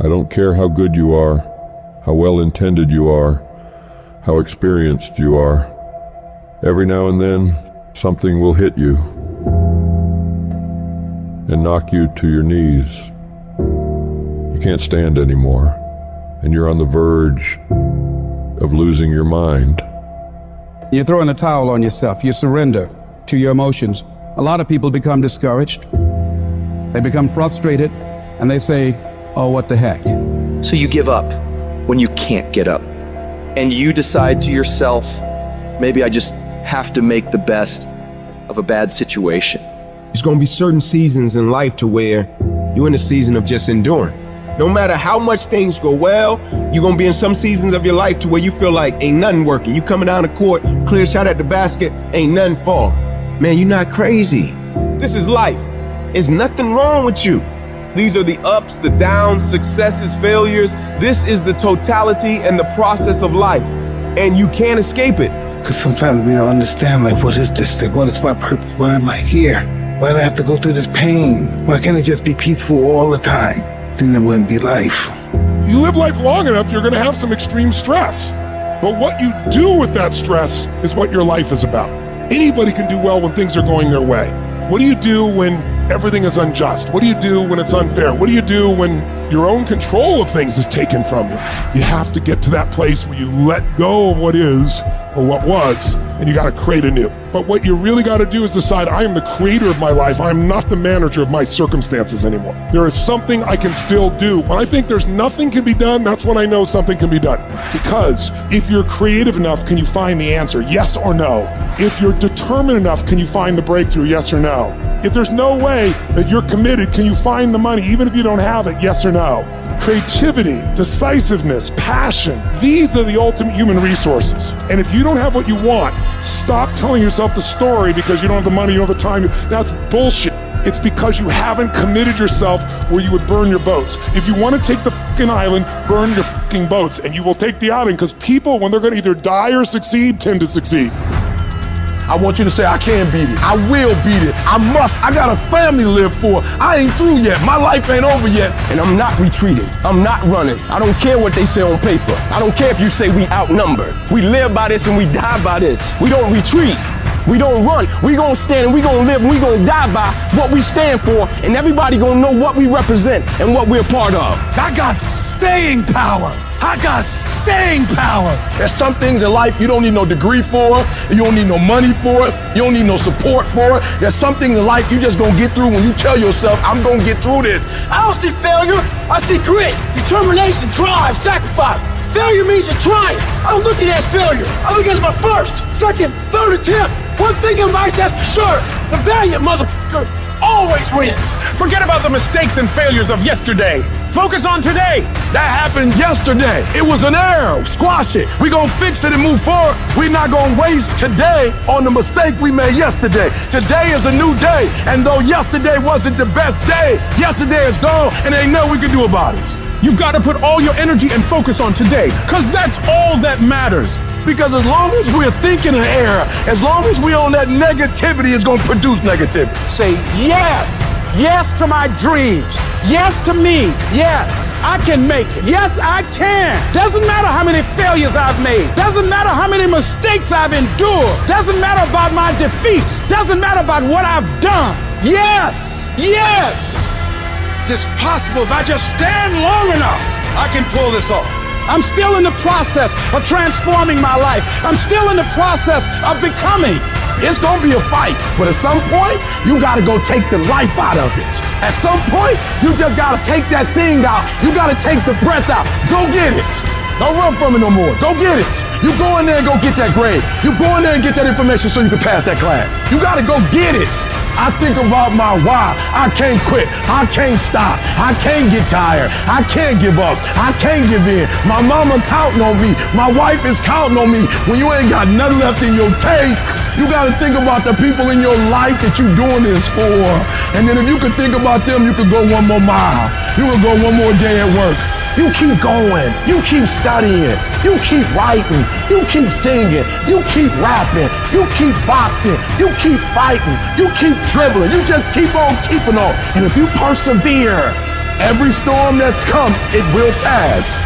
I don't care how good you are, how well-intended you are, how experienced you are. Every now and then, something will hit you and knock you to your knees. You can't stand anymore, and you're on the verge of losing your mind. You throw in a towel on yourself. You surrender to your emotions. A lot of people become discouraged. They become frustrated, and they say, oh, what the heck? So you give up when you can't get up. And you decide to yourself, maybe I just have to make the best of a bad situation. There's gonna be certain seasons in life to where you're in a season of just enduring. No matter how much things go well, you're gonna be in some seasons of your life to where you feel like ain't nothing working. You coming down the court, clear shot at the basket, ain't nothing falling. Man, you're not crazy. This is life. There's nothing wrong with you. These are the ups, the downs, successes, failures. This is the totality and the process of life. And you can't escape it. Because sometimes we don't understand, like, what is this thing? What is my purpose? Why am I here? Why do I have to go through this pain? Why can't it just be peaceful all the time? Then it wouldn't be life. You live life long enough, you're going to have some extreme stress. But what you do with that stress is what your life is about. Anybody can do well when things are going their way. What do you do when everything is unjust? What do you do when it's unfair? What do you do when your own control of things is taken from you? You have to get to that place where you let go of what is or what was, and you got to create anew. But what you really got to do is decide, I am the creator of my life. I'm not the manager of my circumstances anymore. There is something I can still do. When I think there's nothing can be done, that's when I know something can be done. Because if you're creative enough, can you find the answer? Yes or no? If you're determined enough, can you find the breakthrough? Yes or no? If there's no way that you're committed, can you find the money even if you don't have it? Yes or no? Creativity, decisiveness, passion, these are the ultimate human resources. And if you don't have what you want, stop telling yourself the story because you don't have the money, you don't have the time. That's bullshit. It's because you haven't committed yourself where you would burn your boats. If you want to take the fucking island, burn your fucking boats, and you will take the island, because people, when they're going to either die or succeed, tend to succeed. I want you to say, I can beat it. I will beat it. I must. I got a family to live for. I ain't through yet. My life ain't over yet. And I'm not retreating. I'm not running. I don't care what they say on paper. I don't care if you say we outnumbered. We live by this and we die by this. We don't retreat. We don't run. We gonna stand and we gonna live and we gonna die by what we stand for, and everybody gonna know what we represent and what we're a part of. I got staying power. I got staying power. There's some things in life you don't need no degree for. You don't need no money for it. You don't need no support for it. There's some things in life you just gonna get through when you tell yourself, I'm gonna get through this. I don't see failure. I see grit, determination, drive, sacrifice. Failure means you're trying. I don't look at it as failure. I look at it as my first, second, third attempt. One thing in life, that's for sure. The valiant motherfucker always wins. Forget about the mistakes and failures of yesterday. Focus on today. That happened yesterday. It was an error. Squash it. We gonna fix it and move forward. We're not gonna waste today on the mistake we made yesterday. Today is a new day. And though yesterday wasn't the best day, yesterday is gone and ain't nothing we can do about it. You've got to put all your energy and focus on today, because that's all that matters. Because as long as we're thinking an error, as long as we're on that negativity, it's going to produce negativity. Say yes. Yes to my dreams. Yes to me. Yes, I can make it. Yes, I can. Doesn't matter how many failures I've made. Doesn't matter how many mistakes I've endured. Doesn't matter about my defeats. Doesn't matter about what I've done. Yes. Yes. It's possible if I just stand long enough, I can pull this off. I'm still in the process of transforming my life. I'm still in the process of becoming. It's gonna be a fight, but at some point, you gotta go take the life out of it. At some point, you just gotta take that thing out. You gotta take the breath out. Go get it. Don't run from it no more. Go get it. You go in there and go get that grade. You go in there and get that information so you can pass that class. You gotta go get it. I think about my why. I can't quit. I can't stop. I can't get tired. I can't give up. I can't give in. My mama counting on me. My wife is counting on me. When you ain't got nothing left in your tank, you gotta think about the people in your life that you're doing this for. And then if you could think about them, you could go one more mile. You could go one more day at work. You keep going, you keep studying, you keep writing, you keep singing, you keep rapping, you keep boxing, you keep fighting, you keep dribbling, you just keep on keeping on. And if you persevere, Every storm that's come, it will pass.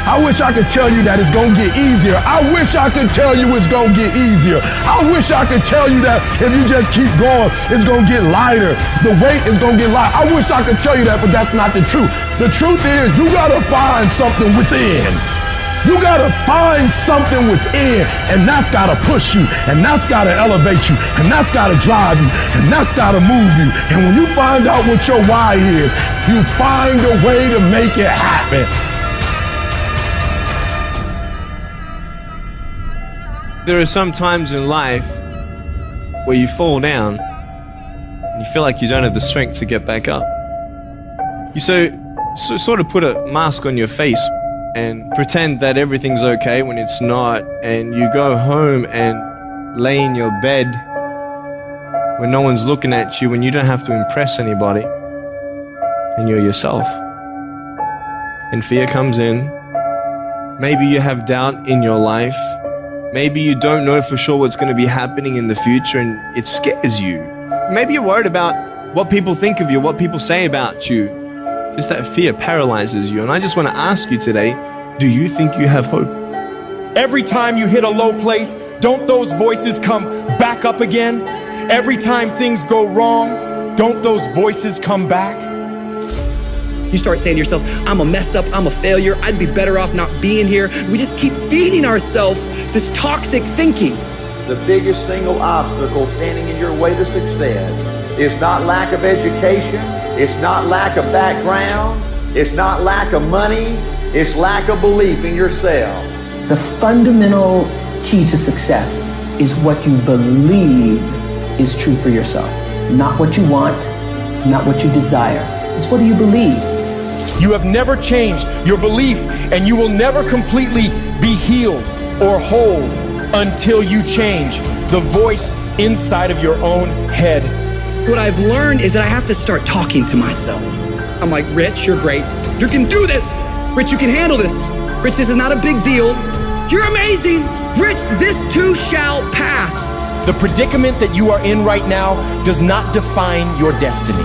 I wish I could tell you that it's gonna get easier. I wish I could tell you it's gonna get easier. I wish I could tell you that if you just keep going, it's gonna get lighter. The weight is gonna get lighter. I wish I could tell you that, but that's not the truth. The truth is, you gotta find something within. You gotta find something within, and that's gotta push you, and that's gotta elevate you, and that's gotta drive you, and that's gotta move you. And when you find out what your why is, you find a way to make it happen. There are some times in life where you fall down and you feel like you don't have the strength to get back up. You sort of put a mask on your face and pretend that everything's okay when it's not, and you go home and lay in your bed when no one's looking at you, when you don't have to impress anybody, and you're yourself. And fear comes in. Maybe you have doubt in your life. Maybe you don't know for sure what's going to be happening in the future, and it scares you. Maybe you're worried about what people think of you, what people say about you. Just that fear paralyzes you. And I just want to ask you today, do you think you have hope? Every time you hit a low place, don't those voices come back up again? Every time things go wrong, don't those voices come back? You start saying to yourself, I'm a mess up, I'm a failure, I'd be better off not being here. We just keep feeding ourselves this toxic thinking. The biggest single obstacle standing in your way to success is not lack of education, it's not lack of background, it's not lack of money, it's lack of belief in yourself. The fundamental key to success is what you believe is true for yourself. Not what you want, not what you desire. It's what do you believe? You have never changed your belief, and you will never completely be healed or whole until you change the voice inside of your own head. What I've learned is that I have to start talking to myself. I'm like, Rich, you're great. You can do this. Rich, you can handle this. Rich, this is not a big deal. You're amazing. Rich, this too shall pass. The predicament that you are in right now does not define your destiny.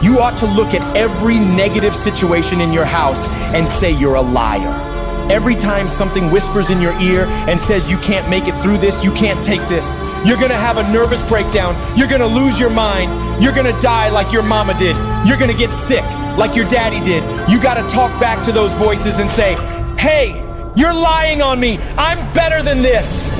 You ought to look at every negative situation in your house and say you're a liar. Every time something whispers in your ear and says you can't make it through this, you can't take this, you're gonna have a nervous breakdown, you're gonna lose your mind, you're gonna die like your mama did, you're gonna get sick like your daddy did. You gotta talk back to those voices and say, hey, you're lying on me, I'm better than this.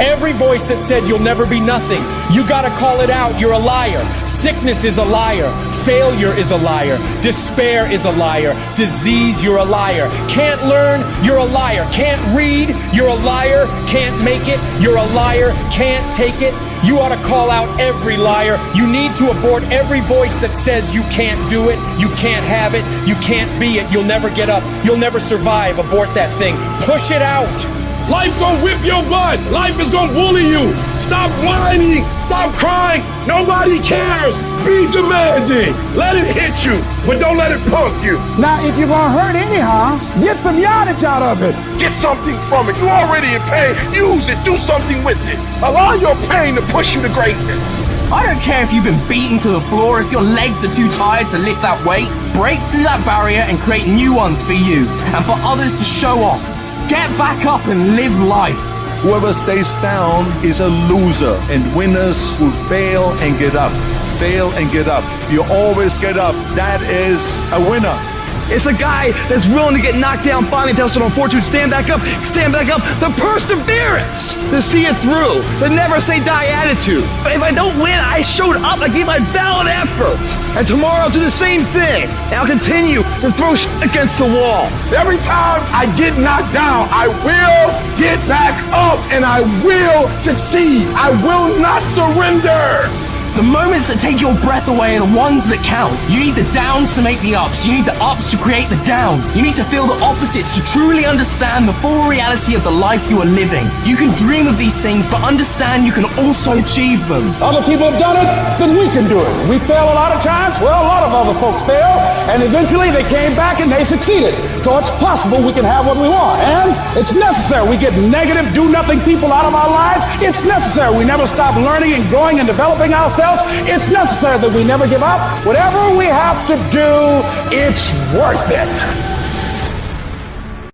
Every voice that said you'll never be nothing, you gotta call it out, you're a liar. Sickness is a liar. Failure is a liar. Despair is a liar. Disease, you're a liar. Can't learn, you're a liar. Can't read, you're a liar. Can't make it, you're a liar. Can't take it. You ought to call out every liar. You need to abort every voice that says you can't do it, you can't have it, you can't be it, you'll never get up, you'll never survive. Abort that thing. Push it out. Life gonna whip your butt. Life is gonna bully you. Stop whining. Stop crying. Nobody cares. Be demanding. Let it hit you, but don't let it punk you. Now, if you're gonna hurt anyhow, get some yardage out of it. Get something from it. You're already in pain. Use it. Do something with it. Allow your pain to push you to greatness. I don't care if you've been beaten to the floor, if your legs are too tired to lift that weight. Break through that barrier and create new ones for you and for others to show off. Get back up and live life. Whoever stays down is a loser, and winners will fail and get up. Fail and get up. You always get up. That is a winner. It's a guy that's willing to get knocked down, finally tested on fortune, stand back up, the perseverance to see it through, the never say die attitude. But if I don't win, I showed up, I gave my valid effort. And tomorrow I'll do the same thing. And I'll continue to throw shit against the wall. Every time I get knocked down, I will get back up and I will succeed. I will not surrender. The moments that take your breath away are the ones that count. You need the downs to make the ups. You need the ups to create the downs. You need to feel the opposites to truly understand the full reality of the life you are living. You can dream of these things, but understand you can also achieve them. Other people have done it, then we can do it. We fail a lot of times, well, a lot of other folks fail, and eventually they came back and they succeeded. So it's possible we can have what we want, and it's necessary. We get negative, do-nothing people out of our lives. It's necessary. We never stop learning and growing and developing ourselves. ourselves. It's necessary that we never give up. Whatever we have to do, it's worth it.